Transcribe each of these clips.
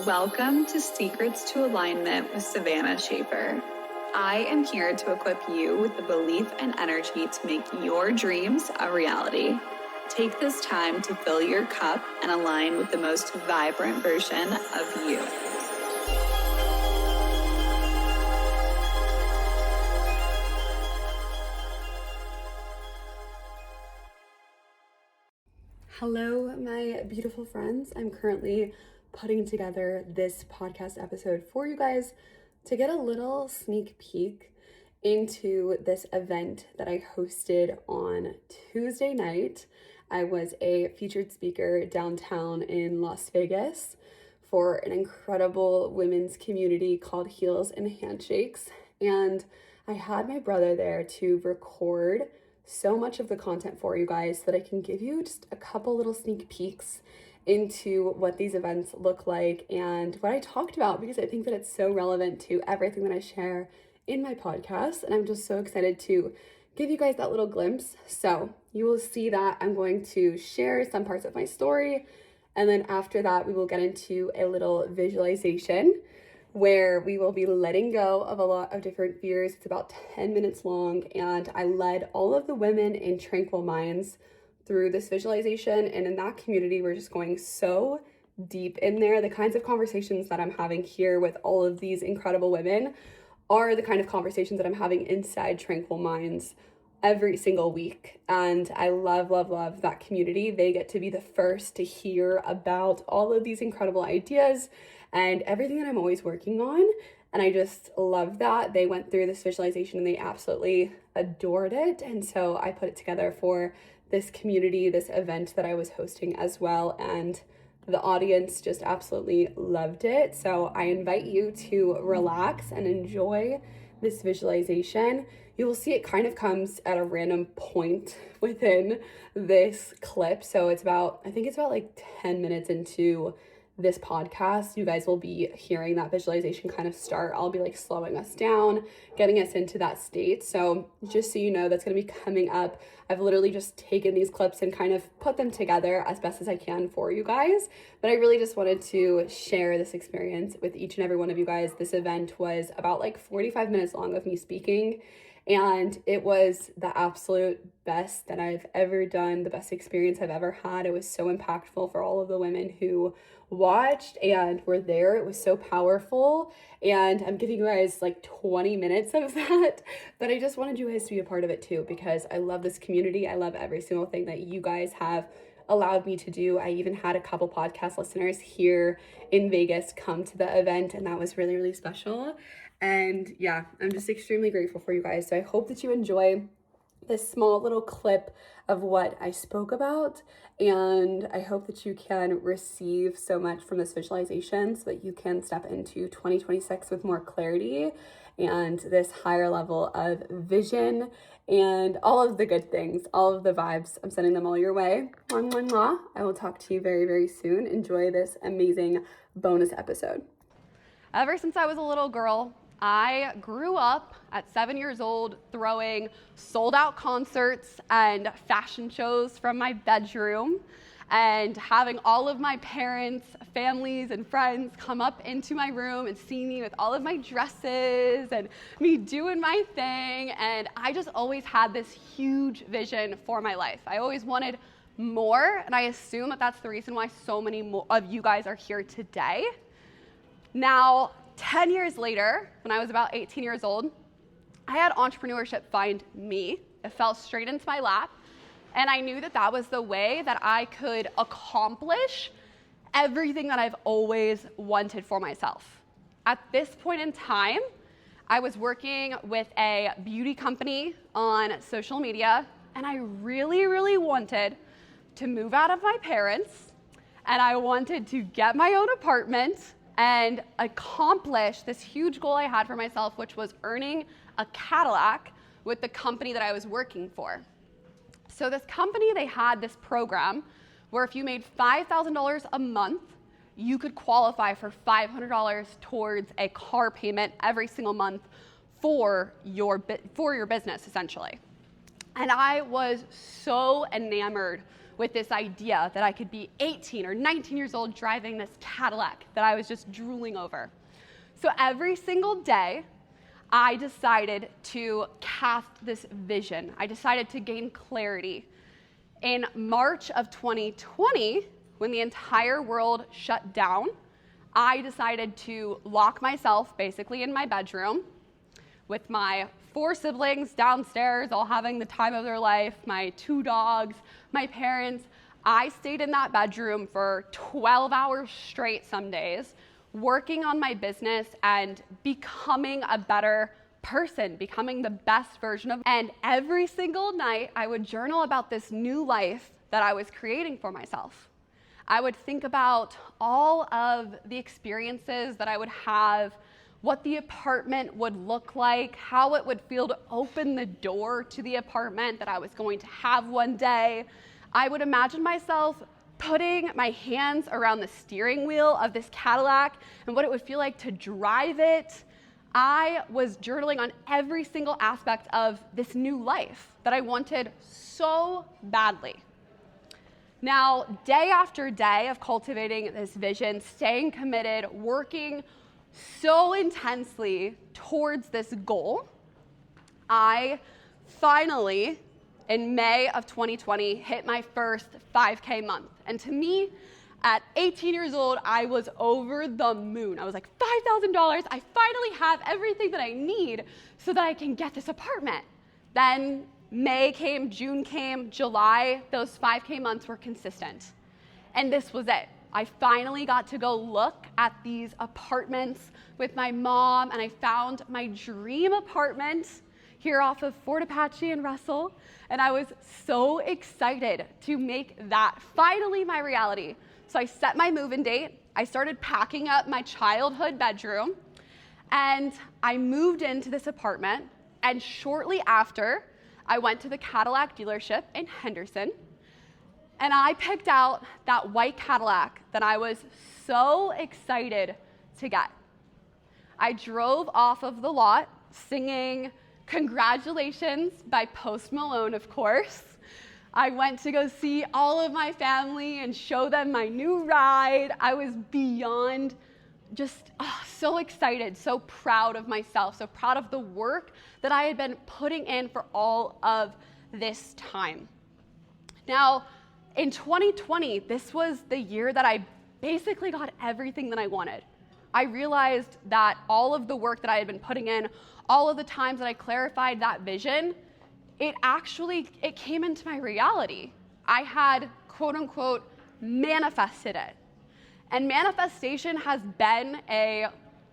Welcome to Secrets to Alignment with Savannah Schaffer. I am here to equip you with the belief and energy to make your dreams a reality. Take this time to fill your cup and align with the most vibrant version of you. Hello, my beautiful friends. I'm currently putting together this podcast episode for you guys to get a little sneak peek into this event that I hosted on Tuesday night. I was a featured speaker downtown in Las Vegas for an incredible women's community called Heels and Handshakes. And I had my brother there to record so much of the content for you guys that I can give you just a couple little sneak peeks into what these events look like and what I talked about, because I think that it's so relevant to everything that I share in my podcast. And I'm just so excited to give you guys that little glimpse. So you will see that I'm going to share some parts of my story. And then after that, we will get into a little visualization where we will be letting go of a lot of different fears. It's about 10 minutes long, and I led all of the women in Tranquil Minds through this visualization. And in that community, we're just going so deep in there. The kinds of conversations that I'm having here with all of these incredible women are the kind of conversations that I'm having inside Tranquil Minds every single week. And I love, love, love that community. They get to be the first to hear about all of these incredible ideas and everything that I'm always working on. And I just love that. They went through this visualization and they absolutely adored it. And so I put it together for this community, this event that I was hosting as well. And the audience just absolutely loved it. So I invite you to relax and enjoy this visualization. You will see it kind of comes at a random point within this clip. So I think it's about like 10 minutes into this podcast, you guys will be hearing that visualization kind of start. I'll be like slowing us down, getting us into that state. So just so you know, that's going to be coming up. I've literally just taken these clips and kind of put them together as best as I can for you guys. But I really just wanted to share this experience with each and every one of you guys. This event was about like 45 minutes long of me speaking. And it was the absolute best that I've ever done, the best experience I've ever had. It was so impactful for all of the women who watched and were there. It was so powerful. And I'm giving you guys like 20 minutes of that, but I just wanted you guys to be a part of it too, because I love this community. I love every single thing that you guys have allowed me to do. I even had a couple podcast listeners here in Vegas come to the event, and that was really, really special. And yeah, I'm just extremely grateful for you guys. So I hope that you enjoy this small little clip of what I spoke about. And I hope that you can receive so much from this visualization so that you can step into 2026 with more clarity and this higher level of vision and all of the good things, all of the vibes. I'm sending them all your way. Mwah, mwah, mwah. I will talk to you very, very soon. Enjoy this amazing bonus episode. Ever since I was a little girl, I grew up at 7 years old throwing sold out concerts and fashion shows from my bedroom and having all of my parents, families, and friends come up into my room and see me with all of my dresses and me doing my thing. And I just always had this huge vision for my life. I always wanted more, and I assume that that's the reason why so many of you guys are here today. Now, 10 years later, when I was about 18 years old, I had entrepreneurship find me. It fell straight into my lap, and I knew that that was the way that I could accomplish everything that I've always wanted for myself. At this point in time, I was working with a beauty company on social media, and I really, really wanted to move out of my parents, and I wanted to get my own apartment and accomplish this huge goal I had for myself, which was earning a Cadillac with the company that I was working for. So this company, they had this program where if you made $5,000 a month, you could qualify for $500 towards a car payment every single month for your business, essentially. And I was so enamored with this idea that I could be 18 or 19 years old driving this Cadillac that I was just drooling over. So every single day, I decided to cast this vision. I decided to gain clarity. In March of 2020, when the entire world shut down, I decided to lock myself basically in my bedroom with my 4 siblings downstairs, all having the time of their life, my 2 dogs, my parents. I stayed in that bedroom for 12 hours straight some days, working on my business and becoming a better person, becoming the best version of. And every single night, I would journal about this new life that I was creating for myself. I would think about all of the experiences that I would have, what the apartment would look like, how it would feel to open the door to the apartment that I was going to have one day. I would imagine myself putting my hands around the steering wheel of this Cadillac and what it would feel like to drive it. I was journaling on every single aspect of this new life that I wanted so badly. Now, day after day of cultivating this vision, staying committed, working so intensely towards this goal, I finally, in May of 2020, hit my first 5K month. And to me, at 18 years old, I was over the moon. I was like, $5,000, I finally have everything that I need so that I can get this apartment. Then May came, June came, July, those 5K months were consistent. And this was it. I finally got to go look at these apartments with my mom, and I found my dream apartment here off of Fort Apache and Russell. And I was so excited to make that finally my reality. So I set my move-in date. I started packing up my childhood bedroom, and I moved into this apartment. And shortly after, I went to the Cadillac dealership in Henderson, and I picked out that white Cadillac that I was so excited to get. I drove off of the lot singing "Congratulations" by Post Malone, of course. I went to go see all of my family and show them my new ride. I was beyond just so excited, so proud of myself, so proud of the work that I had been putting in for all of this time. Now, in 2020, this was the year that I basically got everything that I wanted. I realized that all of the work that I had been putting in, all of the times that I clarified that vision, it came into my reality. I had, quote unquote, manifested it. And manifestation has been a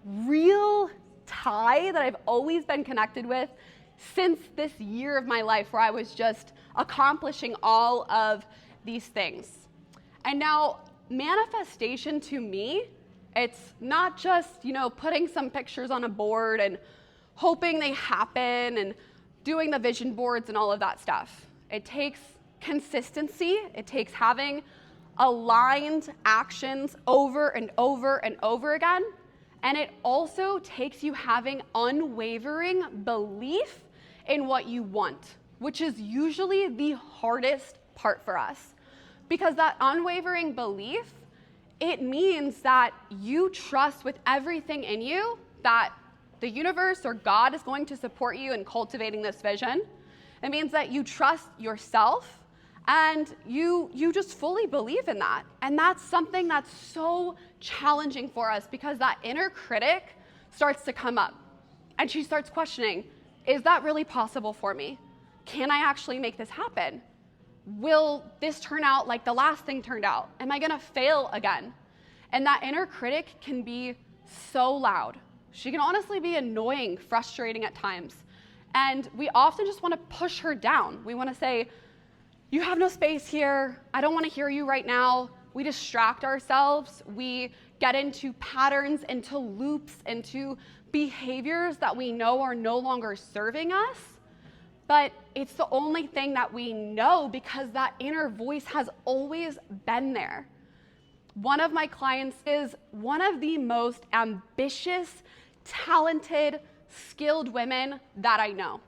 real tie that I've always been connected with since this year of my life where I was just accomplishing all of these things. And now manifestation to me, it's not just, putting some pictures on a board and hoping they happen and doing the vision boards and all of that stuff. It takes consistency. It takes having aligned actions over and over and over again. And it also takes you having unwavering belief in what you want, which is usually the hardest part for us. Because that unwavering belief, it means that you trust with everything in you that the universe or God is going to support you in cultivating this vision. It means that you trust yourself and you just fully believe in that. And that's something that's so challenging for us because that inner critic starts to come up and she starts questioning, is that really possible for me? Can I actually make this happen? Will this turn out like the last thing turned out? Am I gonna fail again? And that inner critic can be so loud. She can honestly be annoying, frustrating at times. And we often just wanna push her down. We wanna say, you have no space here. I don't wanna hear you right now. We distract ourselves. We get into patterns, into loops, into behaviors that we know are no longer serving us. But it's the only thing that we know because that inner voice has always been there. One of my clients is one of the most ambitious, talented, skilled women that I know.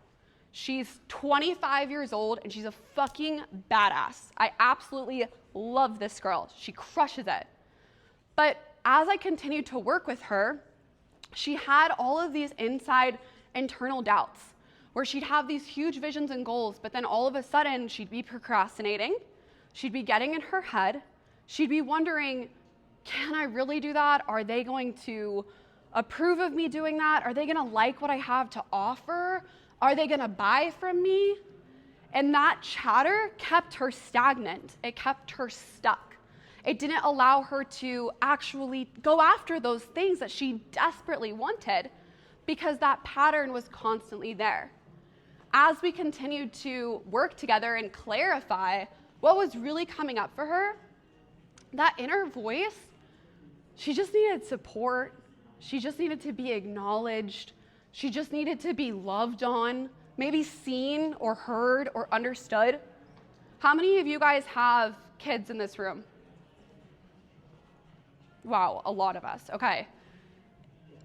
She's 25 years old and she's a fucking badass. I absolutely love this girl. She crushes it. But as I continued to work with her, she had all of these internal doubts where she'd have these huge visions and goals, but then all of a sudden she'd be procrastinating. She'd be getting in her head. She'd be wondering, can I really do that? Are they going to approve of me doing that? Are they going to like what I have to offer? Are they going to buy from me? And that chatter kept her stagnant. It kept her stuck. It didn't allow her to actually go after those things that she desperately wanted because that pattern was constantly there. As we continued to work together and clarify what was really coming up for her, that inner voice, she just needed support. She just needed to be acknowledged. She just needed to be loved on, maybe seen or heard or understood. How many of you guys have kids in this room? Wow, a lot of us. Okay.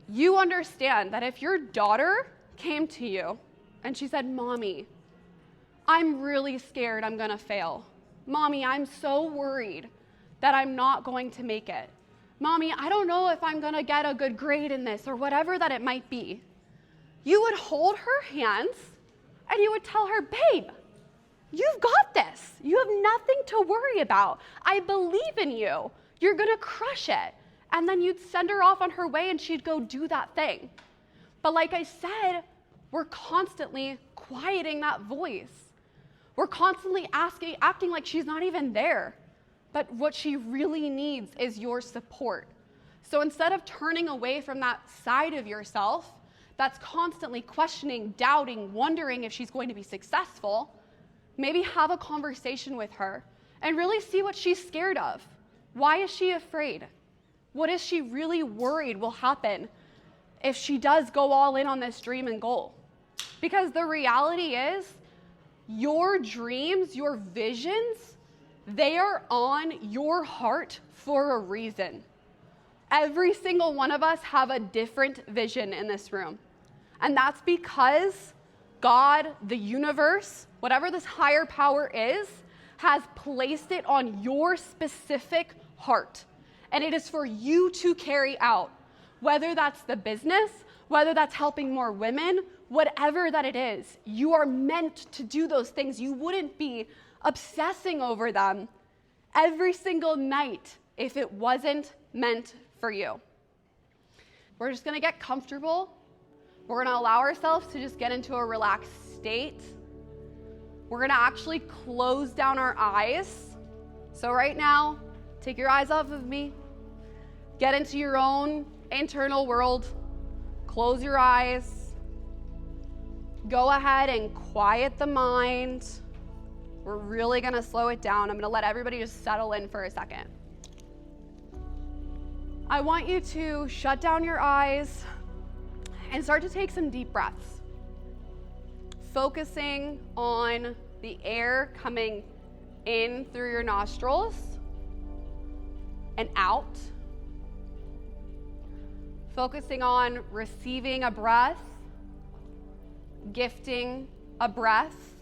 You understand that if your daughter came to you and she said, Mommy, I'm really scared I'm gonna fail. Mommy, I'm so worried that I'm not going to make it. Mommy, I don't know if I'm gonna get a good grade in this or whatever that it might be. You would hold her hands and you would tell her, babe, you've got this. You have nothing to worry about. I believe in you. You're gonna crush it. And then you'd send her off on her way and she'd go do that thing. But like I said, we're constantly quieting that voice. We're constantly acting like she's not even there. But what she really needs is your support. So instead of turning away from that side of yourself that's constantly questioning, doubting, wondering if she's going to be successful, maybe have a conversation with her and really see what she's scared of. Why is she afraid? What is she really worried will happen if she does go all in on this dream and goal? Because the reality is, your dreams, your visions, they are on your heart for a reason. Every single one of us have a different vision in this room. And that's because God, the universe, whatever this higher power is, has placed it on your specific heart. And it is for you to carry out, whether that's the business, whether that's helping more women, whatever that it is. You are meant to do those things. You wouldn't be obsessing over them every single night if it wasn't meant for you. We're just gonna get comfortable. We're gonna allow ourselves to just get into a relaxed state. We're gonna actually close down our eyes. So right now, take your eyes off of me. Get into your own internal world. Close your eyes. Go ahead and quiet the mind. We're really gonna slow it down. I'm gonna let everybody just settle in for a second. I want you to shut down your eyes and start to take some deep breaths, focusing on the air coming in through your nostrils and out, focusing on receiving a breath, gifting a breath.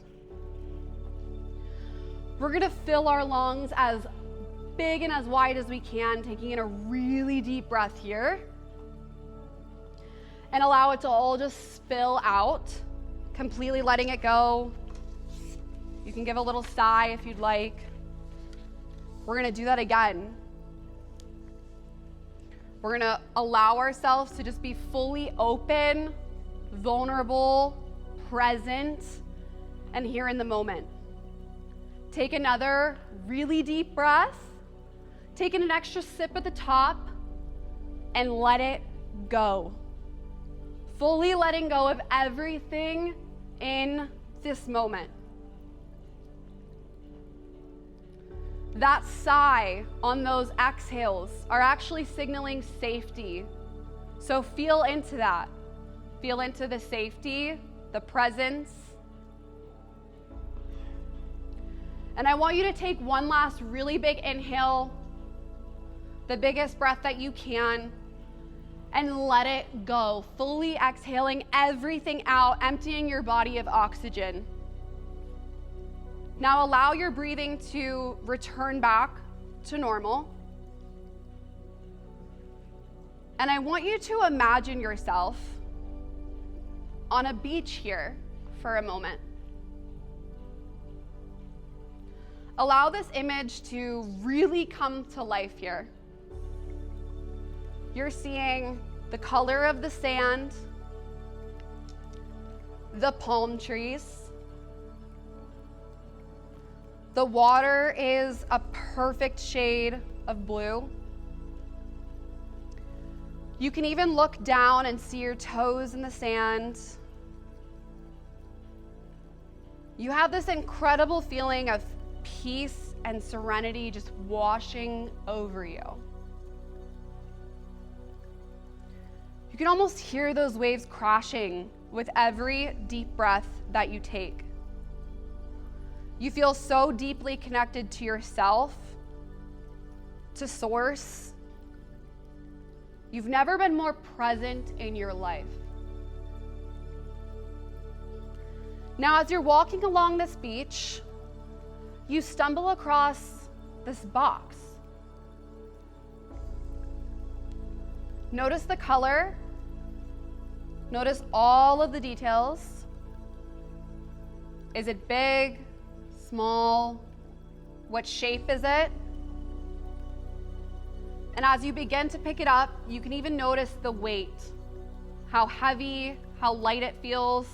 We're gonna fill our lungs as big and as wide as we can, taking in a really deep breath here. And allow it to all just spill out, completely letting it go. You can give a little sigh if you'd like. We're gonna do that again. We're gonna allow ourselves to just be fully open, vulnerable, present, and here in the moment. Take another really deep breath. Take an extra sip at the top and let it go. Fully letting go of everything in this moment. That sigh on those exhales are actually signaling safety. So feel into that. Feel into the safety, the presence. And I want you to take one last really big inhale, the biggest breath that you can, and let it go, fully exhaling everything out, emptying your body of oxygen. Now allow your breathing to return back to normal. And I want you to imagine yourself on a beach here for a moment. Allow this image to really come to life here. You're seeing the color of the sand, the palm trees. The water is a perfect shade of blue. You can even look down and see your toes in the sand. You have this incredible feeling of peace and serenity just washing over you. You can almost hear those waves crashing with every deep breath that you take. You feel so deeply connected to yourself, to source. You've never been more present in your life. Now, as you're walking along this beach, you stumble across this box. Notice the color. Notice all of the details. Is it big, small? What shape is it? And as you begin to pick it up, you can even notice the weight, how heavy, how light it feels.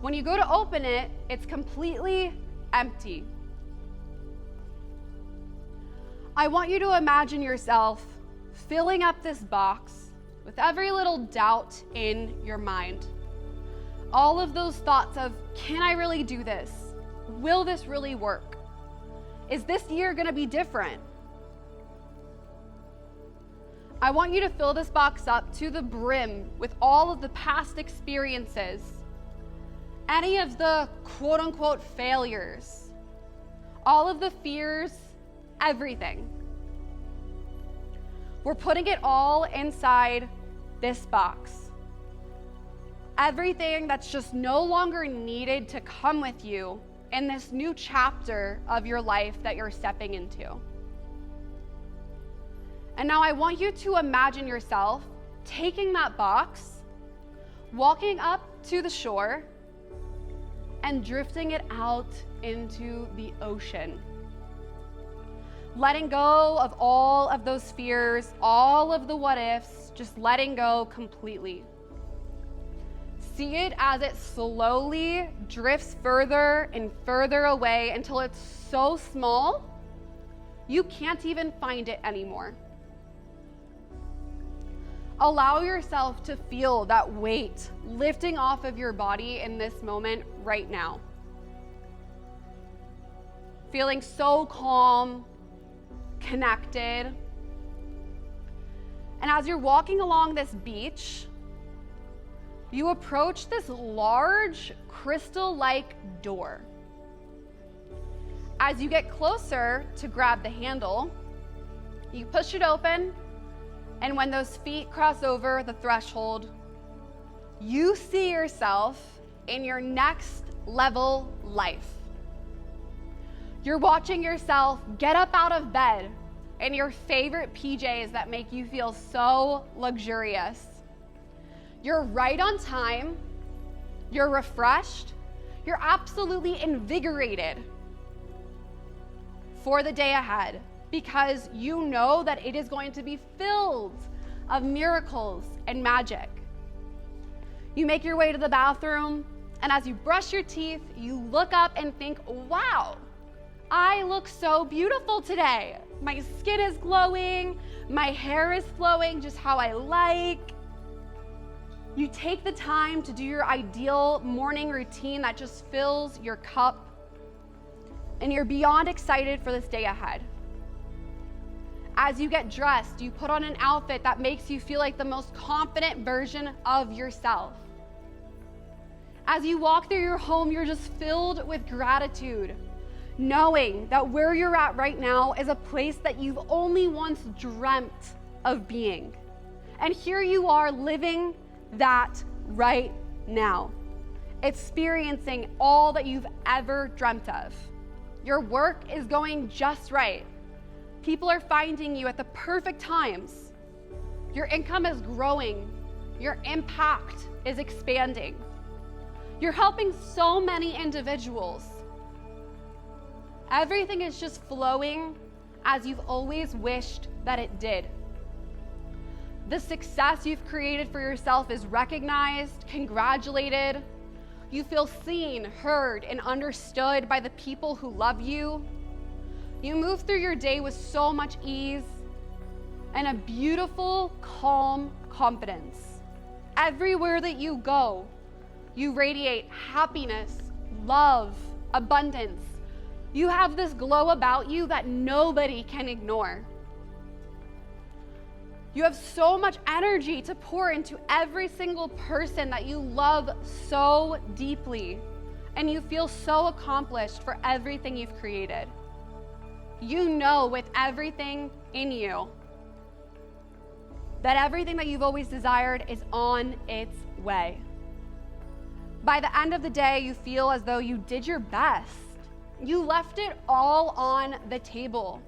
When you go to open it, it's completely empty. I want you to imagine yourself filling up this box with every little doubt in your mind. All of those thoughts of, can I really do this? Will this really work? Is this year gonna be different? I want you to fill this box up to the brim with all of the past experiences, any of the quote unquote failures, all of the fears, everything. We're putting it all inside this box. Everything that's just no longer needed to come with you in this new chapter of your life that you're stepping into. And now I want you to imagine yourself taking that box, walking up to the shore, and drifting it out into the ocean. Letting go of all of those fears, all of the what ifs, just letting go completely. See it as it slowly drifts further and further away until it's so small, you can't even find it anymore. Allow yourself to feel that weight lifting off of your body in this moment right now. Feeling so calm, connected. And as you're walking along this beach, you approach this large crystal-like door. As you get closer to grab the handle, you push it open, and when those feet cross over the threshold, you see yourself in your next level life. You're watching yourself get up out of bed in your favorite PJs that make you feel so luxurious. You're right on time, you're refreshed, you're absolutely invigorated for the day ahead because you know that it is going to be filled of miracles and magic. You make your way to the bathroom, and as you brush your teeth, you look up and think, wow, I look so beautiful today. My skin is glowing, my hair is flowing just how I like. You take the time to do your ideal morning routine that just fills your cup, and you're beyond excited for this day ahead. As you get dressed, you put on an outfit that makes you feel like the most confident version of yourself. As you walk through your home, you're just filled with gratitude, knowing that where you're at right now is a place that you've only once dreamt of being. And here you are living that right now, experiencing all that you've ever dreamt of. Your work is going just right. People are finding you at the perfect times. Your income is growing. Your impact is expanding. You're helping so many individuals. Everything is just flowing as you've always wished that it did. The success you've created for yourself is recognized, congratulated. You feel seen, heard, and understood by the people who love you. You move through your day with so much ease and a beautiful, calm confidence. Everywhere that you go, you radiate happiness, love, abundance. You have this glow about you that nobody can ignore. You have so much energy to pour into every single person that you love so deeply, and you feel so accomplished for everything you've created. You know with everything in you that everything that you've always desired is on its way. By the end of the day, you feel as though you did your best. You left it all on the table.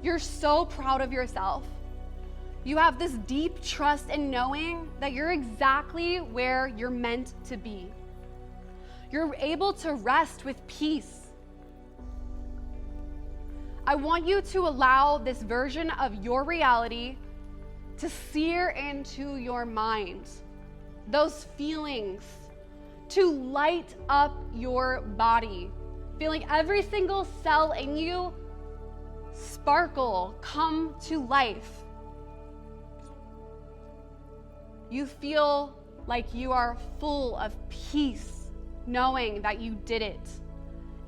You're so proud of yourself. You have this deep trust in knowing that you're exactly where you're meant to be. You're able to rest with peace. I want you to allow this version of your reality to sear into your mind, those feelings, to light up your body, feeling every single cell in you sparkle, come to life. You feel like you are full of peace, knowing that you did it.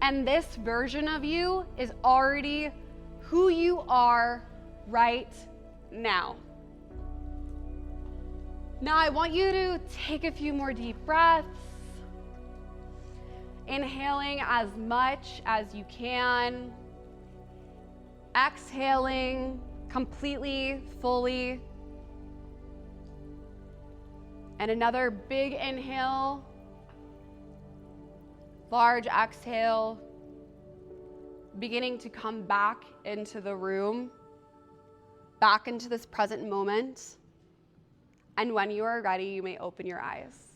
And this version of you is already who you are right now. Now I want you to take a few more deep breaths, inhaling as much as you can, exhaling completely, fully. And another big inhale, large exhale, beginning to come back into the room, back into this present moment. And when you are ready, you may open your eyes.